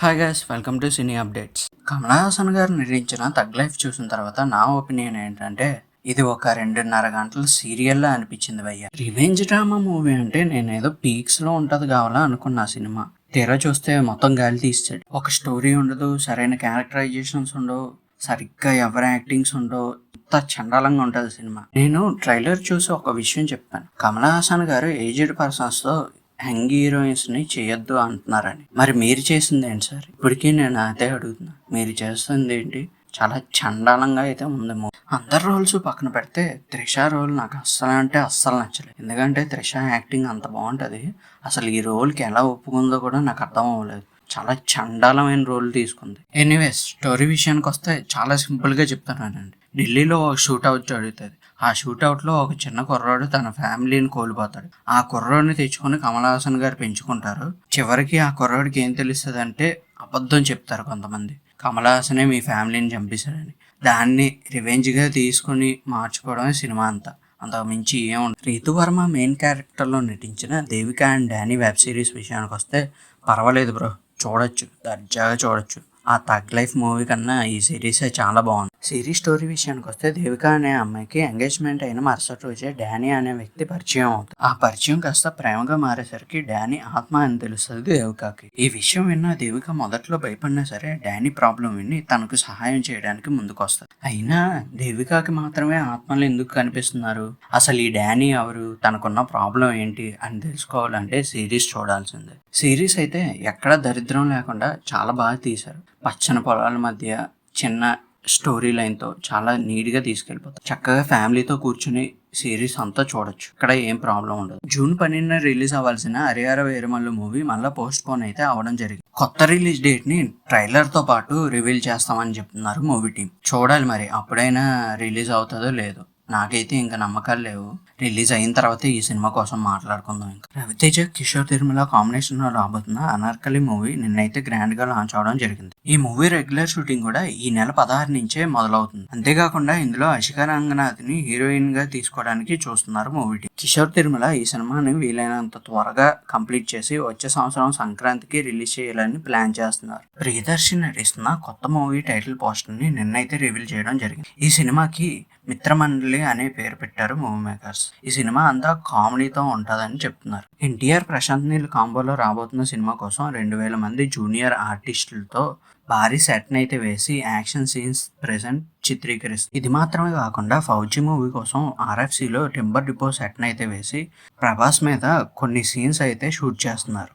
Hi guys, welcome to cine updates. Kamal Haasan గారు నటించిన తగ్ లైఫ్ చూసిన తర్వాత నా ఒపీనియన్ ఏంటంటే ఇది ఒక 2.5 గంటల సీరియల్లా అనిపించింది భయ్య. రివెంజ్ డ్రామా మూవీ అంటే నేనేదో పీక్స్ లో ఉంటది కావాలా అనుకున్నా సినిమా. తీరా చూస్తే మొత్తం గాలి తీస్తాడు. ఒక స్టోరీ ఉండదు, సరైన క్యారెక్టరైజేషన్స్ ఉండవు, సరిగ్గా ఎవరి యాక్టింగ్స్ ఉండవు, అంత చండాలంగా ఉంటుంది సినిమా. నేను ట్రైలర్ చూసి ఒక విషయం చెప్తాను. కమల్ హాసన్ గారు ఏజ్డ్ పర్సన్స్ తో యంగ్ హీరోయిన్స్ ని చేయొద్దు అంటున్నారని. మరి మీరు చేసింది ఏంటి సార్? ఇప్పటికీ నేను అదే అడుగుతున్నా, మీరు చేస్తుంది ఏంటి? చాలా చండాలంగా అయితే ఉంది మూవీ. అందరు రోల్స్ పక్కన పెడితే త్రిష రోల్ నాకు అస్సలు నచ్చలేదు. ఎందుకంటే త్రిష యాక్టింగ్ అంత బాగుంటుంది, అసలు ఈ రోల్కి ఎలా ఒప్పుకుందో కూడా నాకు అర్థం అవ్వలేదు. చాలా చండాలమైన రోల్ తీసుకుంది. ఎనీవేస్, స్టోరీ విషయానికి వస్తే చాలా సింపుల్గా చెప్తానండి. ఢిల్లీలో ఒక షూట్అవుట్ జరుగుతుంది. ఆ షూట్అవుట్లో ఒక చిన్న కుర్రాడు తన ఫ్యామిలీని కోల్పోతాడు. ఆ కుర్రాడిని తెచ్చుకొని కమల్ హాసన్ గారు పెంచుకుంటారు. చివరికి ఆ కుర్రాడికి ఏం తెలుస్తుంది అంటే అబద్ధం చెప్తారు కొంతమంది, కమల్ హాసనే మీ ఫ్యామిలీని చంపేశాడని. దాన్ని రివెంజ్గా తీసుకుని మార్చుకోవడమే సినిమా అంతా. అంతకు మించి ఏముండదు. రీతువర్మ మెయిన్ క్యారెక్టర్లో నటించిన Devika and Danny web series విషయానికి వస్తే పర్వాలేదు బ్రో, చూడొచ్చు, దర్జాగా చూడొచ్చు. ఆ తగ్ లైఫ్ మూవీ కన్నా ఈ సిరీస్ చాలా బాగుంది. సిరీస్ స్టోరీ విషయానికి వస్తే దేవిక అనే అమ్మాయికి ఎంగేజ్మెంట్ అయిన మరుసటి రోజే డానీ అనే వ్యక్తి పరిచయం అవుతుంది. ఆ పరిచయం కాస్త ప్రేమగా మారేసరికి డానీ ఆత్మ అని తెలుస్తుంది దేవికకి. ఈ విషయం విన్న దేవిక మొదట్లో భయపడినా సరే డానీ ప్రాబ్లం విని తనకు సహాయం చేయడానికి ముందుకు వస్తుంది. అయినా దేవికకి మాత్రమే ఆత్మలు ఎందుకు కనిపిస్తున్నారు? అసలు ఈ డానీ ఎవరు, తనకున్న ప్రాబ్లం ఏంటి అని తెలుసుకోవాలంటే సిరీస్ చూడాల్సిందే. సిరీస్ అయితే ఎక్కడ దరిద్రం లేకుండా చాలా బాగా తీశారు. పచ్చని పొలాల మధ్య చిన్న స్టోరీ లైన్తో చాలా నీట్గా తీసుకెళ్ళిపోతారు. చక్కగా ఫ్యామిలీతో కూర్చుని సిరీస్ అంతా చూడొచ్చు. ఇక్కడ ఏం ప్రాబ్లం ఉండదు. జూన్ 12న రిలీజ్ అవ్వాల్సిన హరిహర వీరమల్లు మూవీ మళ్ళీ పోస్ట్ పోన్ అయితే అవ్వడం జరిగింది. కొత్త రిలీజ్ డేట్ ని ట్రైలర్ తో పాటు రివీల్ చేస్తామని చెప్తున్నారు మూవీ టీం. చూడాలి మరి అప్పుడైనా రిలీజ్ అవుతుందో లేదో. నాకైతే ఇంకా నమ్మకాలు లేవు. రిలీజ్ అయిన తర్వాత ఈ సినిమా కోసం మాట్లాడుకుందాం. ఇంకా రవితేజ, కిషోర్ తిరుమల కాంబినేషన్ లో రాబోతున్న అనార్కలి మూవీ నిన్నైతే గ్రాండ్ గా లాంచ్ అవడం జరిగింది. ఈ మూవీ రెగ్యులర్ షూటింగ్ కూడా ఈ నెల 16 నుంచే మొదలవుతుంది. అంతేకాకుండా ఇందులో అశిక రంగనాథ్ ని హీరోయిన్ గా తీసుకోవడానికి చూస్తున్నారు మూవీ టీం. కిషోర్ తిరుమల ఈ సినిమాని వీలైనంత త్వరగా కంప్లీట్ చేసి వచ్చే సంవత్సరం సంక్రాంతికి రిలీజ్ చేయాలని ప్లాన్ చేస్తున్నారు. ప్రియదర్శి నటిస్తున్న కొత్త మూవీ టైటిల్ పోస్టర్ ని నిన్నైతే రివీల్ చేయడం జరిగింది. ఈ సినిమాకి మిత్రమండలి అనే పేరు పెట్టారు మూవీ మేకర్స్. ఈ సినిమా అంతా కామెడీతో ఉంటుందని చెప్తున్నారు. ఎన్టీఆర్, ప్రశాంత్ నీల్ కాంబోలో రాబోతున్న సినిమా కోసం 2000 మంది జూనియర్ ఆర్టిస్టులతో భారీ సెట్ అయితే వేసి యాక్షన్ సీన్స్ ప్రెజెంట్ చిత్రీకరిస్తుంది. ఇది మాత్రమే కాకుండా ఫౌజీ మూవీ కోసం RFCలో టింబర్ డిపో సెట్ అయితే వేసి ప్రభాస్ మీద కొన్ని సీన్స్ అయితే షూట్ చేస్తున్నారు.